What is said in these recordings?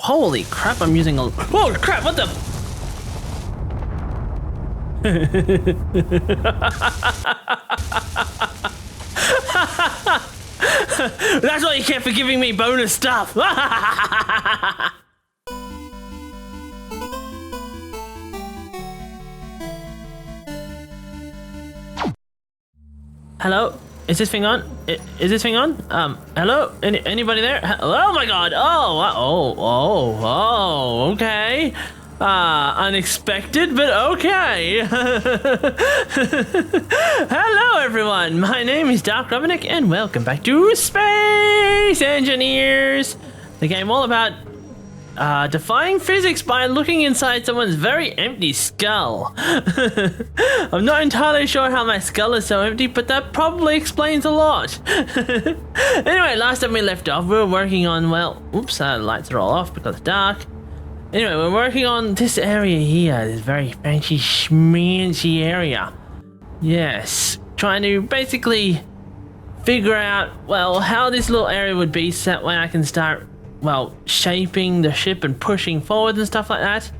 Holy crap, I'm using a... Holy crap, what the... That's why you kept forgiving me bonus stuff. Hello? Is this thing on? Is this thing on? Hello? Anybody there? Oh my god! Oh, okay. Unexpected, but okay. Hello everyone, my name is DarkRubberNeck and welcome back to Space Engineers, the game all about defying physics by looking inside someone's very empty skull. I'm not entirely sure how my skull is so empty, but that probably explains a lot. Anyway, last time we left off, we were working on, well, oops, the lights are all off because it's dark. Anyway, we're working on this area here, this very fancy schmancy area. Yes, trying to basically figure out, well, how this little area would be so that way I can start, well, shaping the ship and pushing forward and stuff like that.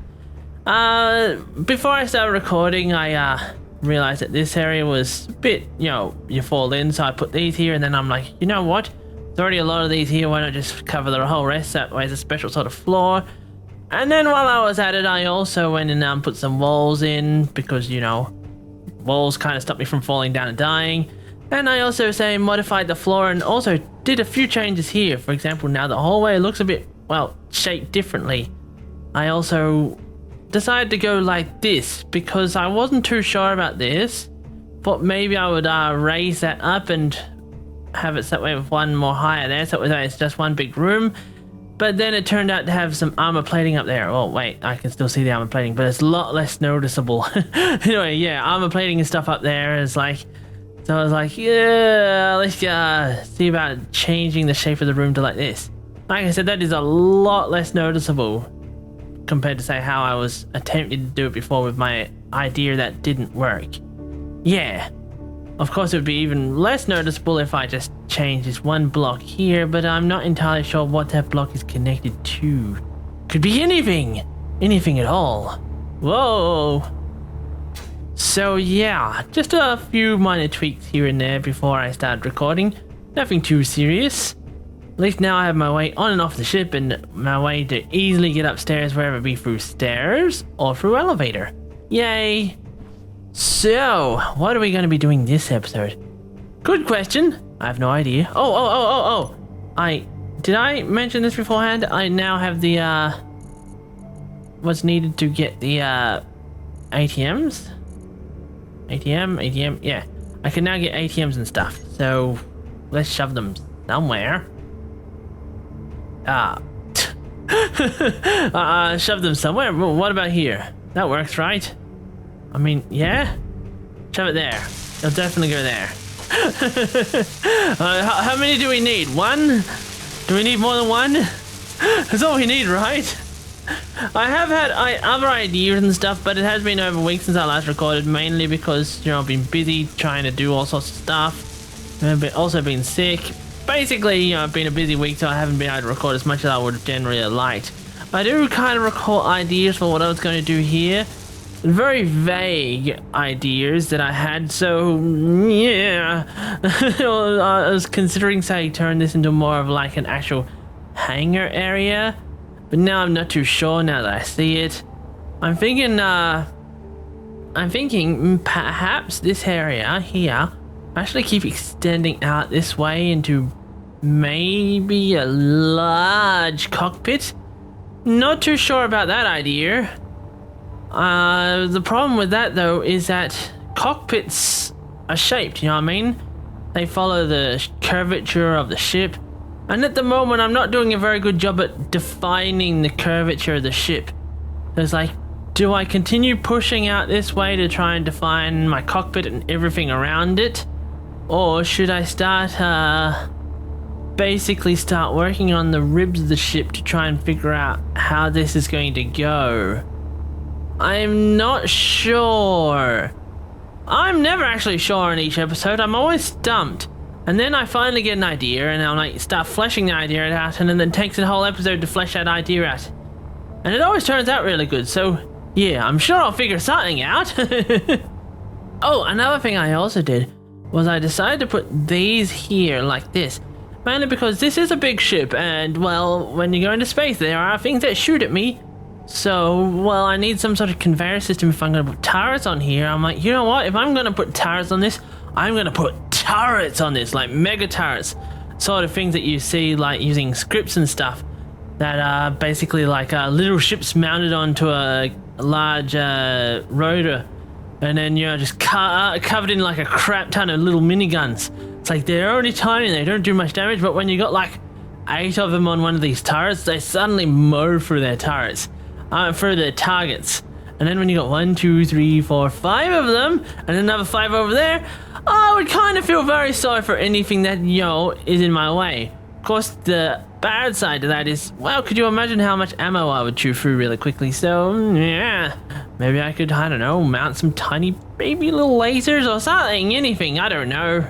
Before I started recording, I realized that this area was a bit, you know, you fall in, so I put these here, and then I'm like, you know what? There's already a lot of these here, why not just cover the whole rest? That way it's a special sort of floor. And then while I was at it, I also went and put some walls in, because, you know, walls kind of stop me from falling down and dying. And I also modified the floor and also did a few changes here. For example, now the hallway looks a bit, well, shaped differently. I also decided to go like this because I wasn't too sure about this. But maybe I would raise that up and have it that way with one more higher there, so it's just one big room. But then it turned out to have some armor plating up there. Oh wait, I can still see the armor plating, but it's a lot less noticeable. Anyway, yeah, armor plating and stuff up there is like... So I was like, yeah, let's see about changing the shape of the room to like this. Like I said, that is a lot less noticeable compared to, say, how I was attempting to do it before with my idea that didn't work. Yeah. Of course, it would be even less noticeable if I just changed this one block here, but I'm not entirely sure what that block is connected to. Could be anything. Anything at all. Whoa. So yeah, just a few minor tweaks here and there before I started recording. Nothing too serious. At least now I have my way on and off the ship and my way to easily get upstairs, wherever it be through stairs or through elevator. Yay! So, what are we going to be doing this episode? Good question. I have no idea. Oh. Did I mention this beforehand? I now have the, what's needed to get the, ATMs? ATM, yeah. I can now get ATMs and stuff. So, let's shove them somewhere. Shove them somewhere? What about here? That works, right? I mean, yeah? Shove it there. It'll definitely go there. How many do we need? One? Do we need more than one? That's all we need, right? I have had other ideas and stuff, but it has been over a week since I last recorded, mainly because, you know, I've been busy trying to do all sorts of stuff. I've also been sick. Basically, you know, I've been a busy week, so I haven't been able to record as much as I would have generally liked. I do kind of recall ideas for what I was going to do here. Very vague ideas that I had, so yeah. I was considering, say, turn this into more of like an actual hangar area, but now I'm not too sure now that I see it. I'm thinking perhaps this area here actually keep extending out this way into maybe a large cockpit. Not too sure about that idea. The problem with that though is that cockpits are shaped, you know what I mean? They follow the curvature of the ship, and at the moment I'm not doing a very good job at defining the curvature of the ship. So it's like, do I continue pushing out this way to try and define my cockpit and everything around it? Or should I basically start working on the ribs of the ship to try and figure out how this is going to go? I'm not sure. I'm never actually sure in each episode. I'm always stumped. And then I finally get an idea, and I'm like, start fleshing the idea out, and then it takes a whole episode to flesh that idea out. And it always turns out really good, so yeah, I'm sure I'll figure something out. Oh, another thing I also did was I decided to put these here like this. Mainly because this is a big ship, and well, when you go into space, there are things that shoot at me. So, well, I need some sort of conveyor system if I'm going to put turrets on here. I'm like, you know what? If I'm going to put turrets on this, I'm going to put turrets on this, like mega turrets. Sort of things that you see, like using scripts and stuff. That are basically like little ships mounted onto a large rotor. And then you're just covered in like a crap ton of little miniguns. It's like they're only tiny, they don't do much damage, but when you got like 8 of them on one of these turrets, they suddenly mow through their turrets. Through their targets. And then when you got 1, 2, 3, 4, 5 of them, and another 5 over there, I would kind of feel very sorry for anything that, you know, is in my way. Of course, the bad side to that is, well, could you imagine how much ammo I would chew through really quickly? So, yeah, maybe I could, I don't know, mount some tiny baby little lasers or something, anything, I don't know.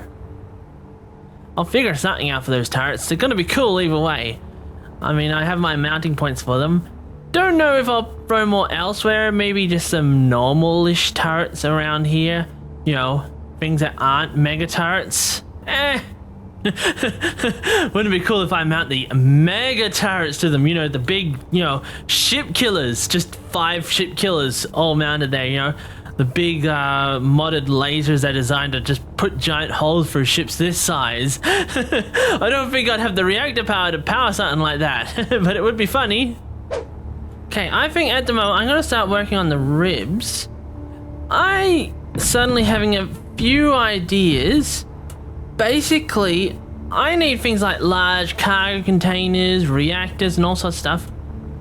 I'll figure something out for those turrets. They're gonna be cool either way. I mean, I have my mounting points for them. Don't know if I'll throw more elsewhere, maybe just some normal-ish turrets around here. You know, things that aren't mega turrets. Wouldn't it be cool if I mount the mega turrets to them, you know, the big, you know, ship killers, just 5 ship killers all mounted there, you know. The big modded lasers that are designed to just put giant holes through ships this size. I don't think I'd have the reactor power to power something like that, but it would be funny. Okay, I think at the moment I'm going to start working on the ribs. I suddenly having a few ideas. Basically, I need things like large cargo containers, reactors, and all sorts of stuff.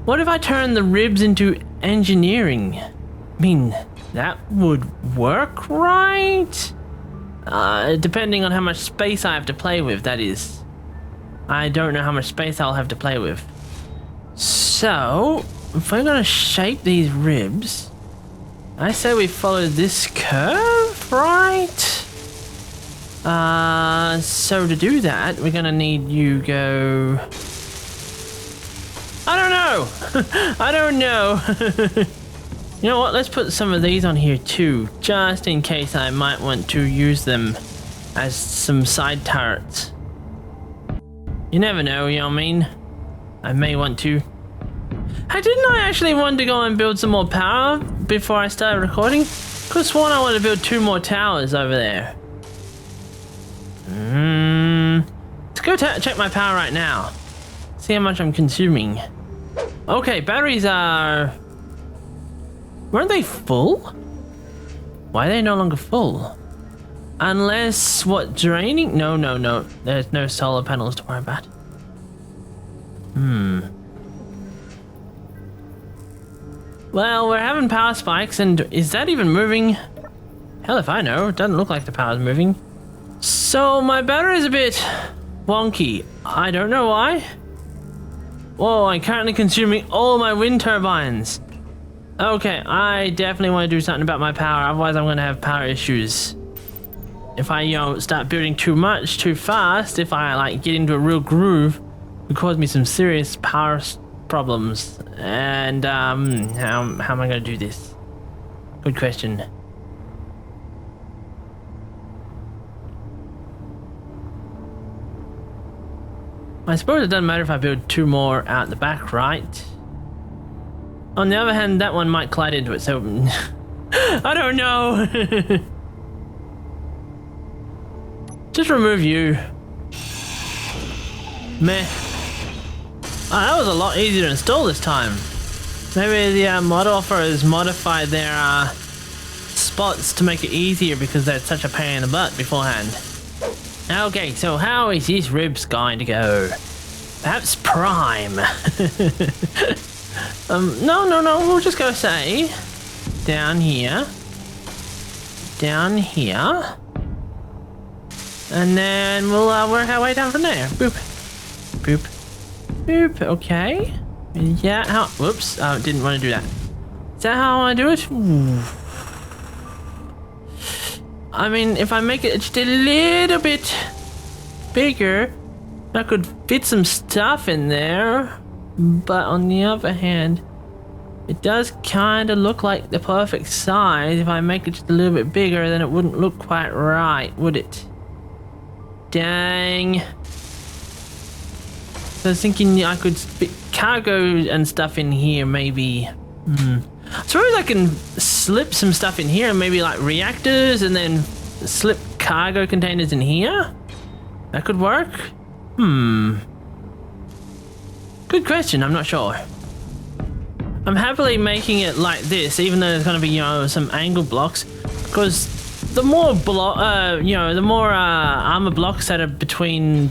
What if I turn the ribs into engineering? I mean, that would work, right? Depending on how much space I have to play with, that is. I don't know how much space I'll have to play with. So, if we're gonna shape these ribs, I say we follow this curve, right? So to do that, we're gonna need you go... I don't know! I don't know! You know what, let's put some of these on here too, just in case I might want to use them as some side turrets. You never know, you know what I mean? I may want to. Hey, didn't I actually want to go and build some more power before I started recording? Could have sworn I wanted to build 2 more towers over there. Let's go check my power right now. See how much I'm consuming. Okay, batteries are... Weren't they full? Why are they no longer full? Unless, what, draining? No. There's no solar panels to worry about. Well, we're having power spikes, and is that even moving? Hell if I know, it doesn't look like the power's moving. So my battery's a bit wonky. I don't know why. Whoa, I'm currently consuming all my wind turbines. Okay, I definitely want to do something about my power, otherwise I'm gonna have power issues. If I, you know, start building too much, too fast, if I, like, get into a real groove, it could cause me some serious power problems. And, how am I gonna do this? Good question. I suppose it doesn't matter if I build 2 more out the back, right? On the other hand, that one might collide into it, so... I don't know! Just remove you. Meh. Oh, that was a lot easier to install this time. Maybe the mod offers modified their spots to make it easier because they're such a pain in the butt beforehand. Okay, so how is this ribs going to go? Perhaps prime. No, we'll just go say down here, and then we'll work our way down from there. Boop, boop, boop. Okay. Yeah. How? Whoops. Didn't want to do that. Is that how I do it? Ooh. I mean, if I make it just a little bit bigger, I could fit some stuff in there. But on the other hand, it does kind of look like the perfect size. If I make it just a little bit bigger, then it wouldn't look quite right, would it? Dang. So I was thinking I could fit cargo and stuff in here, maybe. I suppose I can slip some stuff in here, maybe like reactors, and then slip cargo containers in here. That could work. Good question, I'm not sure. I'm happily making it like this, even though there's going to be, you know, some angle blocks, because the more the more armor blocks that are between,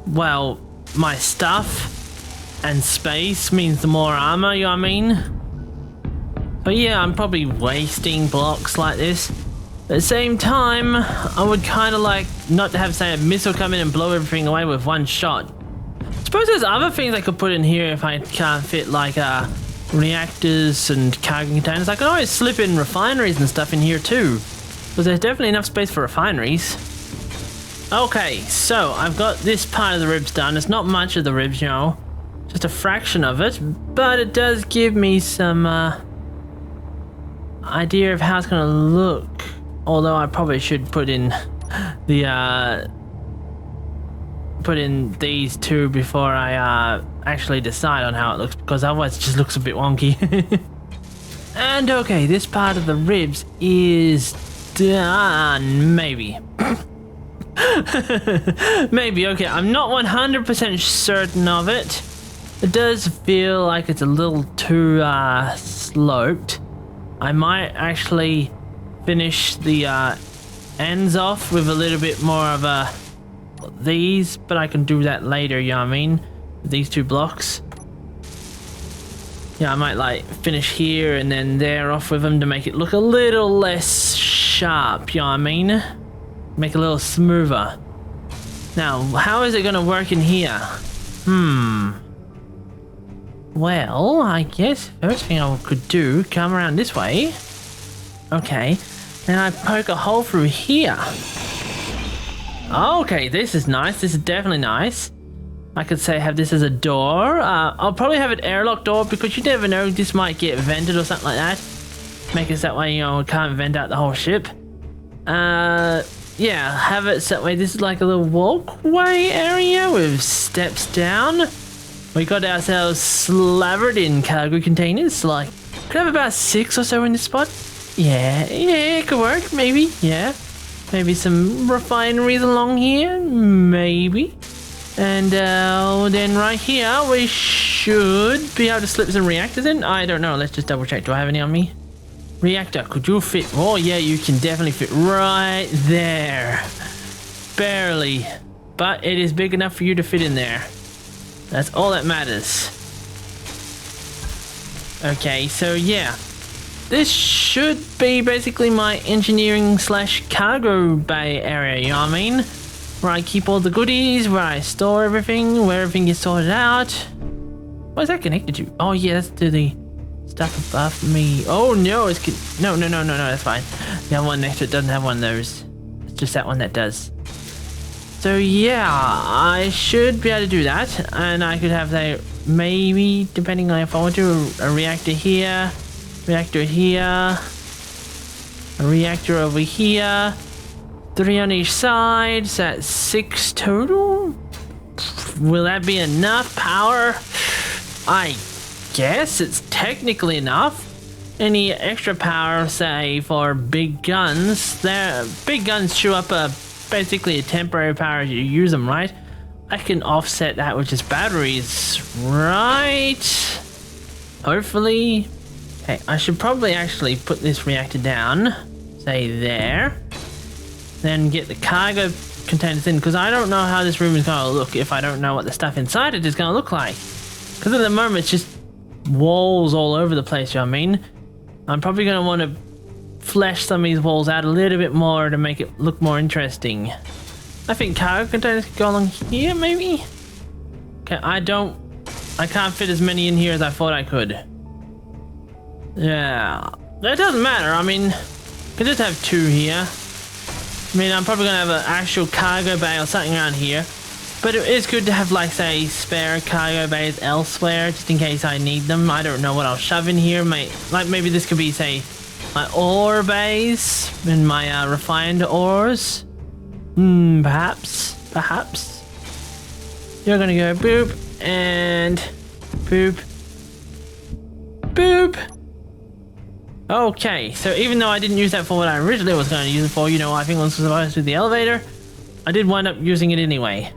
well, my stuff and space means the more armor, you know what I mean? But yeah, I'm probably wasting blocks like this. At the same time, I would kind of like not to have, say, a missile come in and blow everything away with one shot. I suppose there's other things I could put in here if I can't fit, like reactors and cargo containers. I can always slip in refineries and stuff in here too, because there's definitely enough space for refineries. Okay, so I've got this part of the ribs done. It's not much of the ribs, you know, just a fraction of it, but it does give me some idea of how it's gonna look. Although I probably should put in the these two before I actually decide on how it looks, because otherwise it just looks a bit wonky. And okay, this part of the ribs is done, maybe. Maybe, okay, I'm not 100% certain of it. It does feel like it's a little too sloped. I might actually finish the ends off with a little bit more of these, but I can do that later, you know what I mean? These two blocks. Yeah, I might like finish here and then there off with them to make it look a little less sharp, you know what I mean? Make it a little smoother. Now, how is it gonna work in here? Well, I guess first thing I could do, come around this way. Okay, then I poke a hole through here. Okay, this is nice. This is definitely nice. I could say have this as a door. I'll probably have an airlock door, because you never know, this might get vented or something like that. Make it that way, you know, it can't vent out the whole ship. Yeah, have it so that way this is like a little walkway area with steps down. We got ourselves slathered in cargo containers, like, could have about 6 or so in this spot. Yeah, it could work, maybe, yeah. Maybe some refineries along here, maybe. And then right here, we should be able to slip some reactors in. I don't know, let's just double check. Do I have any on me? Reactor, could you fit? Oh yeah, you can definitely fit right there. Barely. But it is big enough for you to fit in there. That's all that matters. Okay, so yeah. This should be basically my engineering / cargo bay area, you know what I mean? Where I keep all the goodies, where I store everything, where everything gets sorted out. What is that connected to? Oh yeah, that's to the stuff above me. Oh no, it's no, that's fine. The other one next to it doesn't have one of those. It's just that one that does. So yeah, I should be able to do that, and I could have that maybe, depending on if I want to, a reactor here, reactor here, a reactor over here, 3 on each side, so that's 6 total. Will that be enough power? I guess it's technically enough. Any extra power, say, for big guns, big guns chew up basically a temporary power as you use them, right? I can offset that with just batteries, right? Hopefully. Okay, I should probably actually put this reactor down, say there. Then get the cargo containers in, because I don't know how this room is going to look if I don't know what the stuff inside it is going to look like. Because at the moment it's just walls all over the place, you know what I mean? I'm probably going to want to flesh some of these walls out a little bit more to make it look more interesting. I think cargo containers could go along here, maybe? Okay, I can't fit as many in here as I thought I could. Yeah, that doesn't matter. I mean, I could just have 2 here. I mean, I'm probably gonna have an actual cargo bay or something around here. But it is good to have, like, say, spare cargo bays elsewhere, just in case I need them. I don't know what I'll shove in here. Like, maybe this could be, say, my ore bays and my refined ores. Perhaps. You're gonna go boop and boop. Boop. Okay, so even though I didn't use that for what I originally was going to use it for, you know, I think it was supposed to be the elevator, I did wind up using it anyway.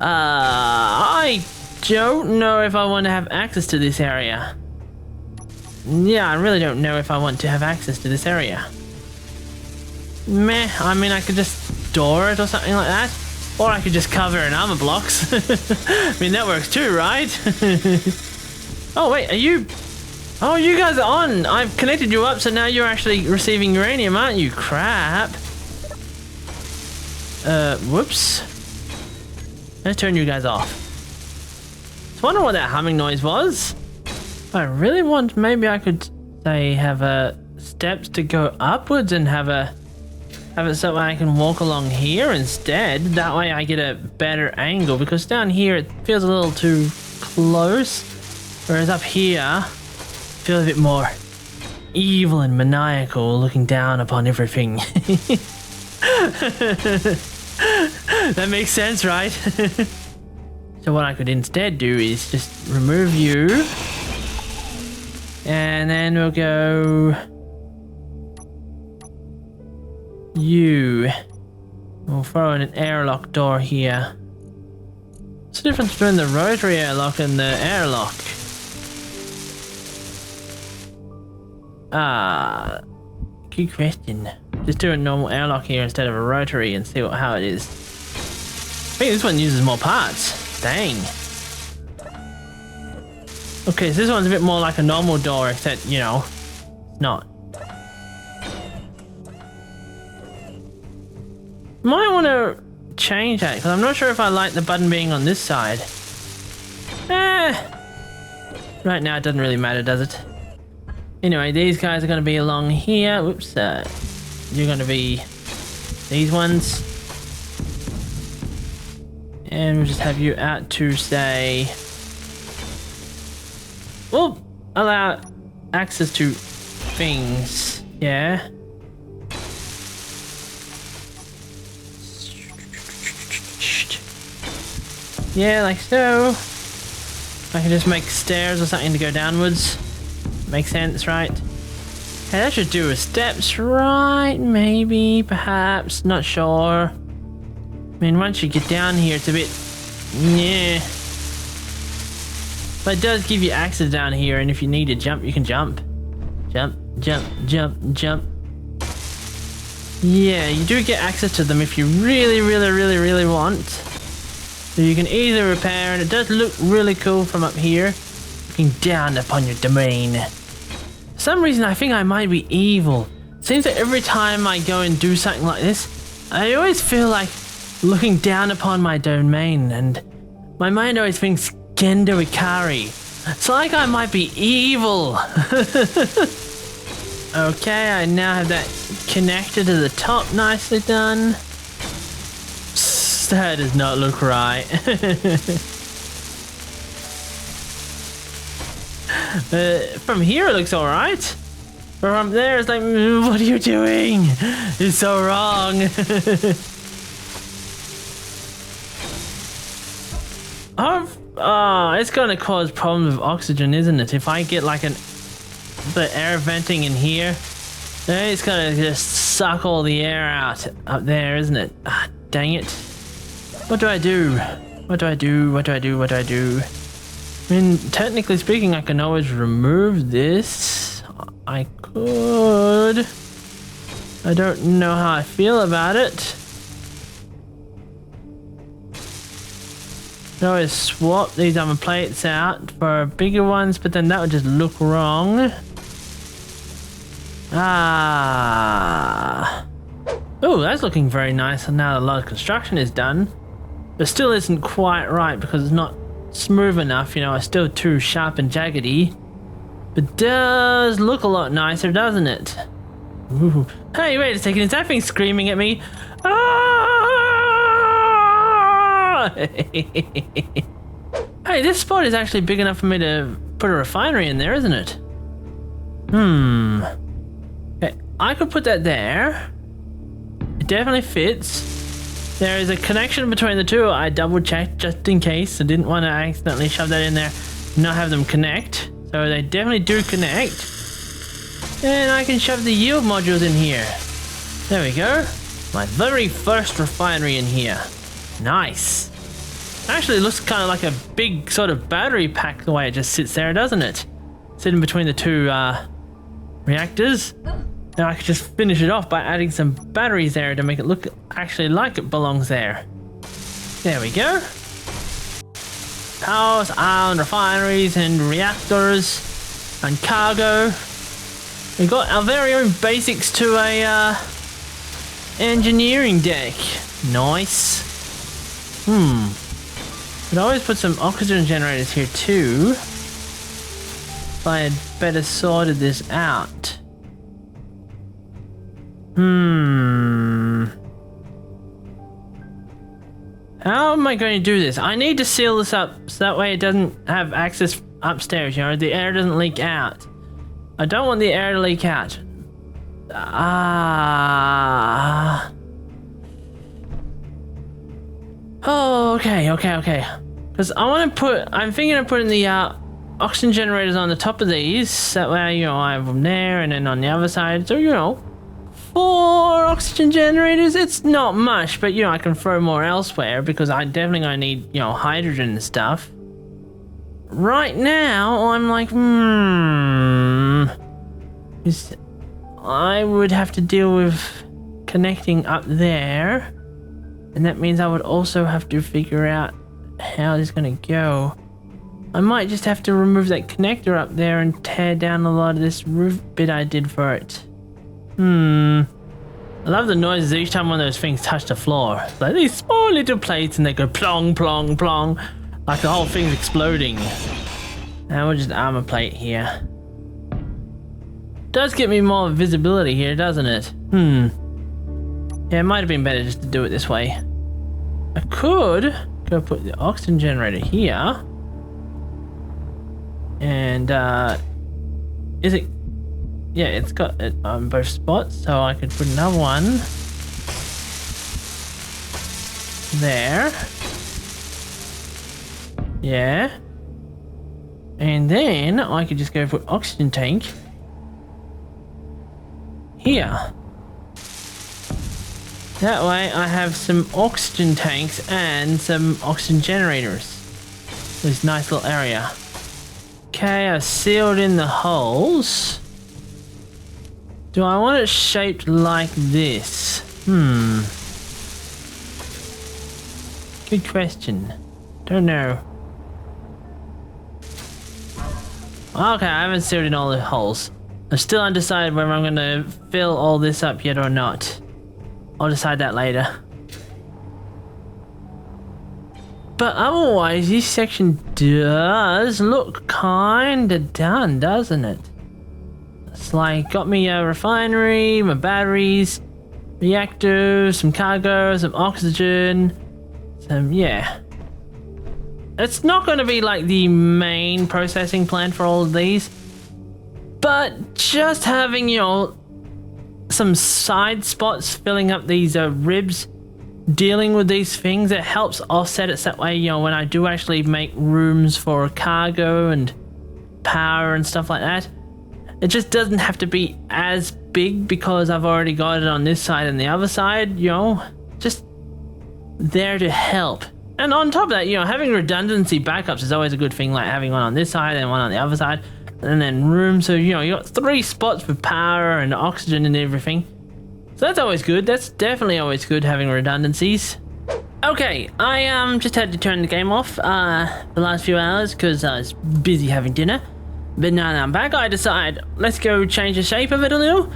I don't know if I want to have access to this area. Yeah, I really don't know if I want to have access to this area. Meh, I mean, I could just store it or something like that. Or I could just cover in armor blocks. I mean, that works too, right? Oh, wait, are you... Oh, you guys are on. I've connected you up, so now you're actually receiving uranium, aren't you? Crap. Whoops. Let's turn you guys off. I wonder what that humming noise was. If I really want, maybe I could, say, have steps to go upwards and have it so I can walk along here instead. That way I get a better angle, because down here it feels a little too close, whereas up here it feels a bit more evil and maniacal, looking down upon everything. That makes sense, right? So what I could instead do is just remove you, and then we'll go you. We'll throw in an airlock door here. What's the difference between the rotary airlock and the airlock? Good question. Just do a normal airlock here instead of a rotary and see how it is. I think this one uses more parts. Dang. Okay, so this one's a bit more like a normal door, except, you know, it's not. Might want to change that, because I'm not sure if I like the button being on this side. Right now it doesn't really matter, does it? Anyway, these guys are going to be along here. Whoops. You're going to be these ones. And we'll just have you out to, say... We'll allow access to things. Yeah. Yeah, like so. I can just make stairs or something to go downwards. Makes sense, right? Hey, that should do with steps, right? Maybe, perhaps, not sure. I mean, once you get down here, it's a bit... yeah. But it does give you access down here, and if you need to jump, you can jump. Jump, jump, jump, jump. Yeah, you do get access to them if you really want. So you can easily repair, and it does look really cool from up here, looking down upon your domain. For some reason, I think I might be evil. Seems that every time I go and do something like this, I always feel like looking down upon my domain, and my mind always thinks Gendo Ikari. It's like I might be evil. Okay, I now have that connected to the top, nicely done. Psst, that does not look right. From here it looks alright. From there it's like, what are you doing? It's so wrong. It's gonna cause problems with oxygen, isn't it? If I get like the air venting in here, then it's gonna just suck all the air out up there, isn't it? Ah, dang it. What do I do? What do I do? What do I do? What do I do? I mean, technically speaking, I can always remove this. I could. I don't know how I feel about it. I always swap these armor plates out for bigger ones, but then that would just look wrong. Oh, that's looking very nice, and now a lot of construction is done. But still isn't quite right because it's not smooth enough, you know, it's still too sharp and jaggedy. But does look a lot nicer, doesn't it? Ooh. Hey, wait a second, is that thing screaming at me? Ah! Hey, this spot is actually big enough for me to put a refinery in there, isn't it? Okay, I could put that there. It definitely fits. There is a connection between the two. I double checked just in case. I didn't want to accidentally shove that in there and not have them connect. So they definitely do connect. And I can shove the yield modules in here. There we go. My very first refinery in here. Nice. Actually, it looks kind of like a big sort of battery pack the way it just sits there, doesn't it? Sitting between the two reactors. Now I could just finish it off by adding some batteries there to make it look actually like it belongs there. There we go. Powers, ion refineries and reactors and cargo. We've got our very own basics to a engineering deck. Nice. Could always put some oxygen generators here too. If I had better sorted this out. How am I going to do this? I need to seal this up so that way it doesn't have access upstairs, you know, the air doesn't leak out. I don't want the air to leak out. Oh, okay. Because I want to I'm thinking of putting the oxygen generators on the top of these. That way, you know, I have them there and then on the other side. So, you know, 4 oxygen generators. It's not much, but, you know, I can throw more elsewhere because I definitely gonna need, you know, hydrogen and stuff. Right now, I'm like, I would have to deal with connecting up there. And that means I would also have to figure out how this is going to go. I might just have to remove that connector up there and tear down a lot of this roof bit I did for it. I love the noises each time one of those things touch the floor. It's like these small little plates and they go plong, plong, plong. Like the whole thing's exploding. And we'll just armor plate here. Does give me more visibility here, doesn't it? Yeah, it might have been better just to do it this way. I could go put the oxygen generator here. And, is it? Yeah, it's got it on both spots, so I could put another one there. Yeah. And then I could just go put oxygen tank here. That way I have some oxygen tanks and some oxygen generators. This nice little area. Okay, I've sealed in the holes. Do I want it shaped like this? Good question. Don't know. Okay, I haven't sealed in all the holes. I'm still undecided whether I'm gonna fill all this up yet or not. I'll decide that later. But otherwise, this section does look kinda done, doesn't it? It's like, got me a refinery, my batteries, reactors, some cargo, some oxygen, yeah. It's not gonna be like the main processing plant for all of these, but just having, you know, some side spots filling up these ribs, dealing with these things, it helps offset it so that way, you know, when I do actually make rooms for cargo and power and stuff like that, it just doesn't have to be as big because I've already got it on this side and the other side, you know, just there to help. And on top of that, you know, having redundancy backups is always a good thing, like having one on this side and one on the other side. And then room, so you know, you got 3 spots for power and oxygen and everything. So that's always good. That's definitely always good having redundancies. Okay, I just had to turn the game off the last few hours because I was busy having dinner. But now that I'm back, I decide let's go change the shape of it a little.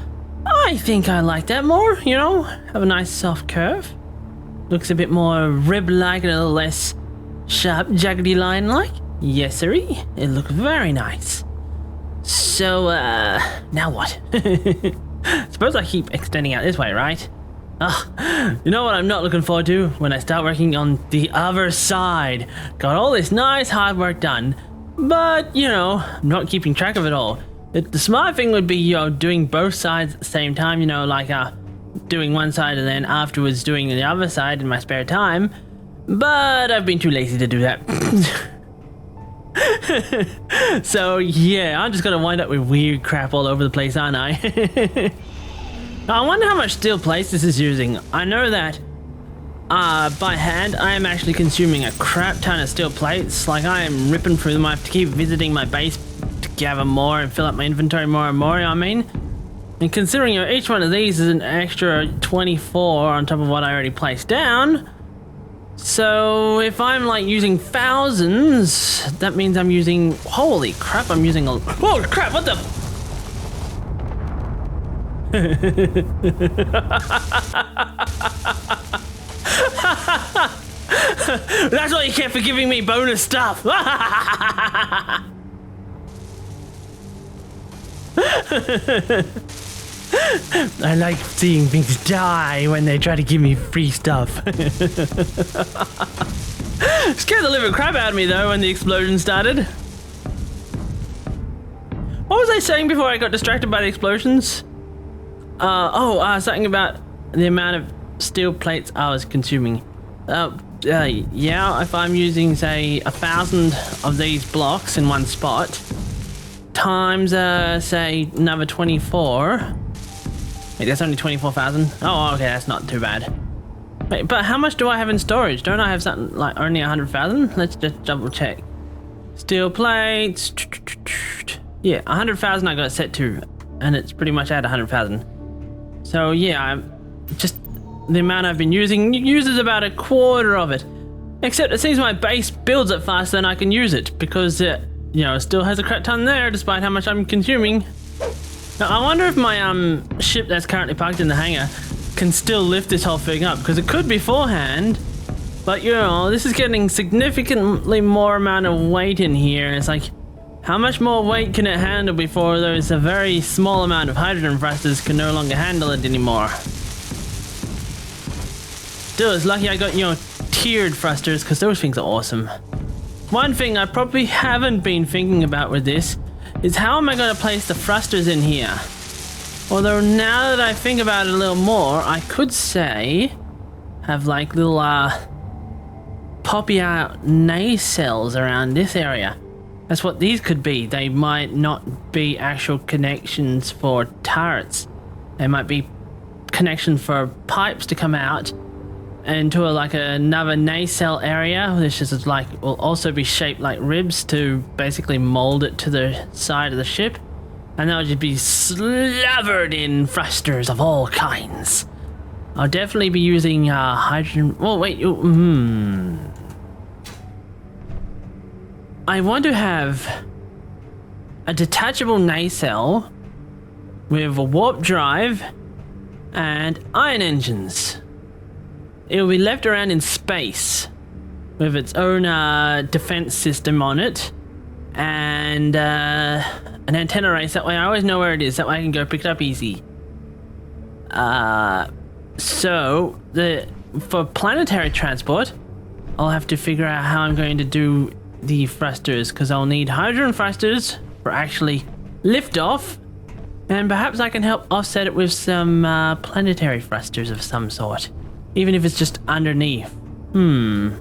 I think I like that more, you know, have a nice soft curve. Looks a bit more rib-like and a little less sharp, jaggedy line-like. Yes, sirree. It looks very nice. So, now what? So suppose I keep extending out this way, right? Ah, you know what I'm not looking forward to? When I start working on the other side. Got all this nice hard work done, but, you know, I'm not keeping track of it all. The smart thing would be, you know, doing both sides at the same time, you know, like, doing one side and then afterwards doing the other side in my spare time. But I've been too lazy to do that. So yeah, I'm just gonna wind up with weird crap all over the place, aren't I? Now, I wonder how much steel plates this is using. I know that by hand I am actually consuming a crap ton of steel plates. Like, I am ripping through them. I have to keep visiting my base to gather more and fill up my inventory more and more, you know what I mean? And considering, you know, each one of these is an extra 24 on top of what I already placed down. So if I'm like using thousands, that means I'm using, holy crap, I'm using a, holy crap, what the? That's why you kept for giving me bonus stuff. I like seeing things die when they try to give me free stuff. Scared the living crap out of me though when the explosion started. What was I saying before I got distracted by the explosions? Something about the amount of steel plates I was consuming. Yeah, if I'm using, say, 1,000 of these blocks in one spot, times, say, another 24. Wait, that's only 24,000? Oh, okay, that's not too bad. Wait, but how much do I have in storage? Don't I have something like only 100,000? Let's just double check. Steel plates. Yeah, 100,000 I got it set to, and it's pretty much at 100,000. So yeah, I'm just the amount I've been using uses about a quarter of it. Except it seems my base builds it faster than I can use it because it, you know, still has a crap ton there despite how much I'm consuming. Now I wonder if my ship that's currently parked in the hangar can still lift this whole thing up, because it could beforehand, but you know, this is getting significantly more amount of weight in here. It's like, how much more weight can it handle before there's a very small amount of hydrogen thrusters can no longer handle it anymore? Still, it's lucky I got, you know, tiered thrusters, because those things are awesome. One thing I probably haven't been thinking about with this is how am I going to place the thrusters in here? Although now that I think about it a little more, I could say have like little poppy out nacelles around this area. That's what these could be. They might not be actual connections for turrets. They might be connections for pipes to come out into another nacelle area, which is like will also be shaped like ribs to basically mold it to the side of the ship, and that would just be slathered in thrusters of all kinds. I'll definitely be using hydrogen. Oh wait, I want to have a detachable nacelle with a warp drive and ion engines. It will be left around in space with its own defense system on it and an antenna race. That way I always know where it is. That way I can go pick it up easy. So for planetary transport, I'll have to figure out how I'm going to do the thrusters, because I'll need hydrogen thrusters for actually liftoff, and perhaps I can help offset it with some planetary thrusters of some sort. Even if it's just underneath. I'm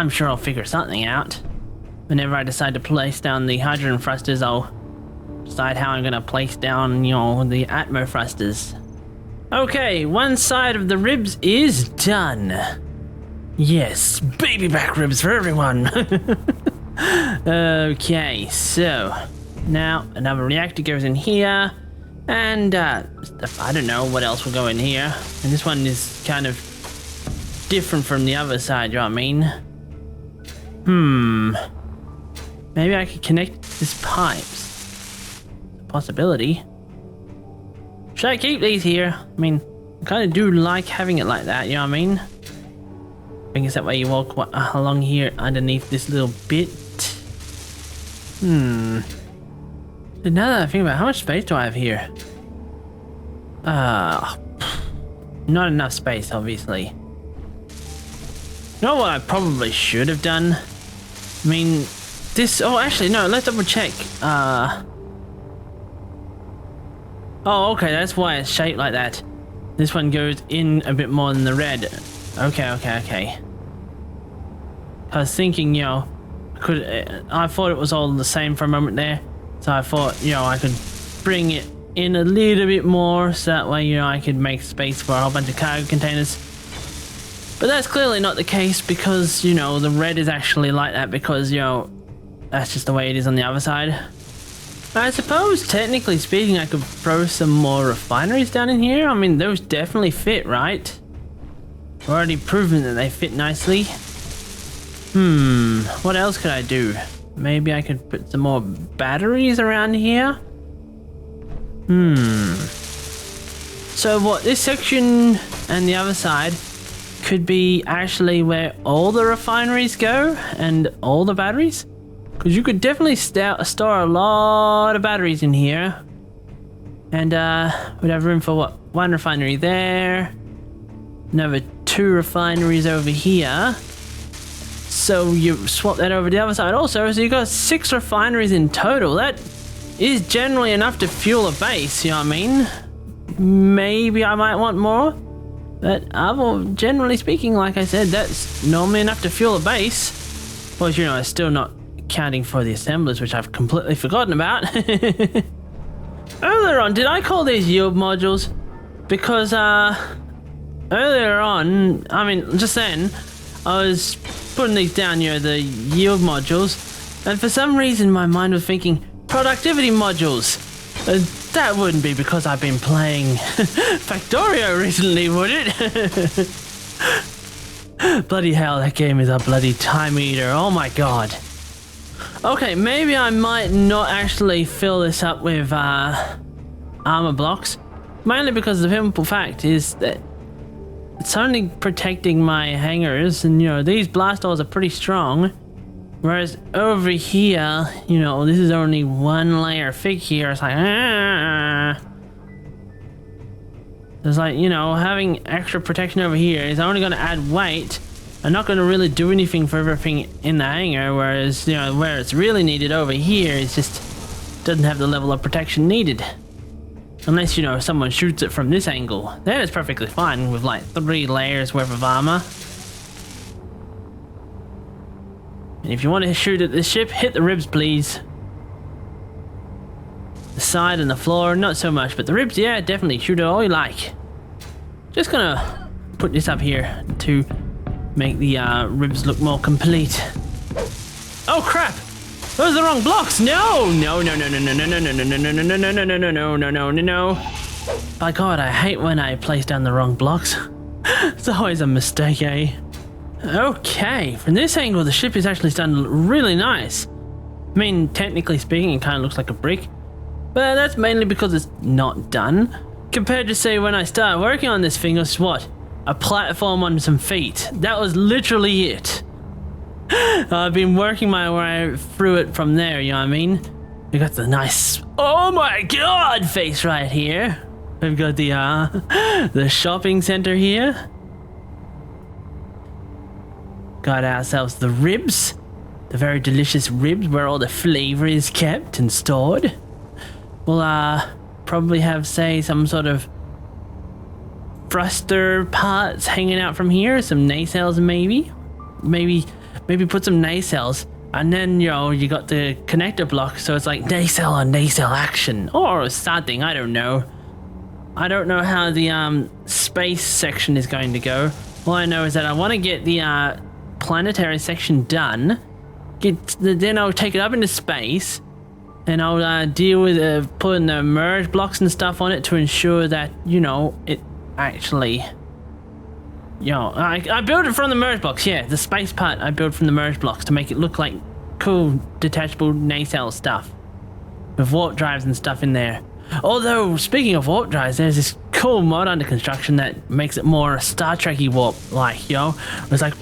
sure I'll figure something out. Whenever I decide to place down the hydrogen thrusters, I'll decide how I'm gonna place down, you know, the atmo thrusters. Okay, one side of the ribs is done. Yes, baby back ribs for everyone. Okay, so now another reactor goes in here. And I don't know what else will go in here. And this one is kind of different from the other side, you know what I mean? Maybe I could connect these pipes. Possibility. Should I keep these here? I mean, I kind of do like having it like that, you know what I mean? I guess that way you walk along here underneath this little bit. So now that I think about it, how much space do I have here? Not enough space, obviously. You know what I probably should have done? I mean, this... Oh, actually, no, let's double check. Oh, okay, that's why it's shaped like that. This one goes in a bit more than the red. Okay. I was thinking, you know, I thought it was all the same for a moment there. So I thought, you know, I could bring it in a little bit more so that way, you know, I could make space for a whole bunch of cargo containers. But that's clearly not the case because, you know, the red is actually like that because, you know, that's just the way it is on the other side. I suppose, technically speaking, I could throw some more refineries down in here. I mean, those definitely fit, right? I've already proven that they fit nicely. What else could I do? Maybe I could put some more batteries around here? So what, this section and the other side could be actually where all the refineries go and all the batteries? Because you could definitely store a lot of batteries in here. And we'd have room for what? One refinery there. Another 2 refineries over here. So you swap that over to the other side also. So you got 6 refineries in total. That is generally enough to fuel a base, you know what I mean? Maybe I might want more. But generally speaking, like I said, that's normally enough to fuel a base. Of course, you know, it's still not accounting for the assemblers, which I've completely forgotten about. Earlier on, did I call these yield modules? Because earlier on, I mean, just then, I was putting these down, you know, the yield modules, and for some reason my mind was thinking productivity modules. That wouldn't be because I've been playing Factorio recently, would it? Bloody hell, that game is a bloody time eater. Oh my god. Okay, maybe I might not actually fill this up with armor blocks, mainly because the simple fact is that it's only protecting my hangars, and you know, these blast doors are pretty strong. Whereas over here, you know, this is only one layer thick here. It's like, It's like, you know, having extra protection over here is only going to add weight and not going to really do anything for everything in the hangar. Whereas, you know, where it's really needed over here, it just doesn't have the level of protection needed. Unless, you know, someone shoots it from this angle. Then it's perfectly fine with like 3 layers worth of armor. And if you want to shoot at this ship, hit the ribs, please. The side and the floor, not so much, but the ribs, yeah, definitely shoot it all you like. Just gonna put this up here to make the ribs look more complete. Oh crap! Those are the wrong blocks! No! No! By God, I hate when I place down the wrong blocks. It's always a mistake, eh? Okay, from this angle, the ship is actually done really nice. I mean, technically speaking, it kind of looks like a brick, but that's mainly because it's not done. Compared to, say, when I started working on this thing, it was what? A platform on some feet. That was literally it. I've been working my way through it from there, you know what I mean? We got the nice, oh my God, face right here. We've got the shopping center here. Got ourselves the ribs, the very delicious ribs where all the flavor is kept and stored. We'll probably have, say, some sort of thruster parts hanging out from here, some nacelles maybe put some nacelles, and then, you know, you got the connector block, so it's like nacelle on nacelle action or something. I don't know how the space section is going to go. All I know is that I want to get the planetary section done, then I'll take it up into space, and I'll deal with putting the merge blocks and stuff on it to ensure that, you know, it actually, you know, I built it from the merge blocks. Yeah, the space part I built from the merge blocks to make it look like cool detachable nacelle stuff with warp drives and stuff in there. Although, speaking of warp drives, there's this cool mod under construction that makes it more Star Trek-y warp-like, you know? It's like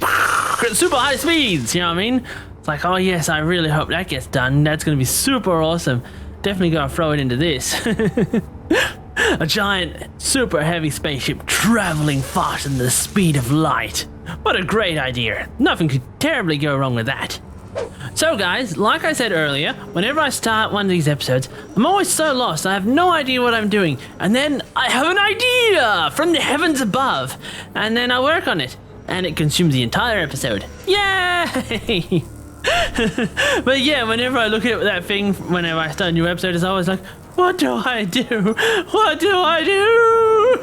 super high speeds, you know what I mean? It's like, oh yes, I really hope that gets done. That's gonna be super awesome. Definitely gonna throw it into this. A giant, super heavy spaceship traveling faster than the speed of light. What a great idea. Nothing could terribly go wrong with that. So guys, like I said earlier, whenever I start one of these episodes, I'm always so lost, I have no idea what I'm doing, and then I have an idea from the heavens above, and then I work on it, and it consumes the entire episode. Yay! But yeah, whenever I look at that thing, whenever I start a new episode, it's always like, what do I do? What do I do?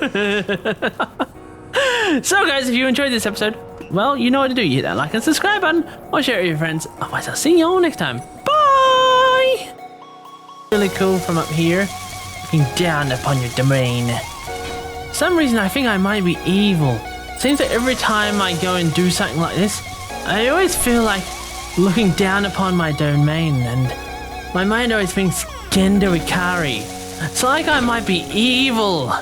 So guys, if you enjoyed this episode, well, you know what to do. You hit that like and subscribe button, or share it with your friends. Otherwise, I'll see you all next time. Bye! Really cool from up here, looking down upon your domain. For some reason, I think I might be evil. Seems that every time I go and do something like this, I always feel like looking down upon my domain, and my mind always thinks Gender Ikari. It's like I might be evil.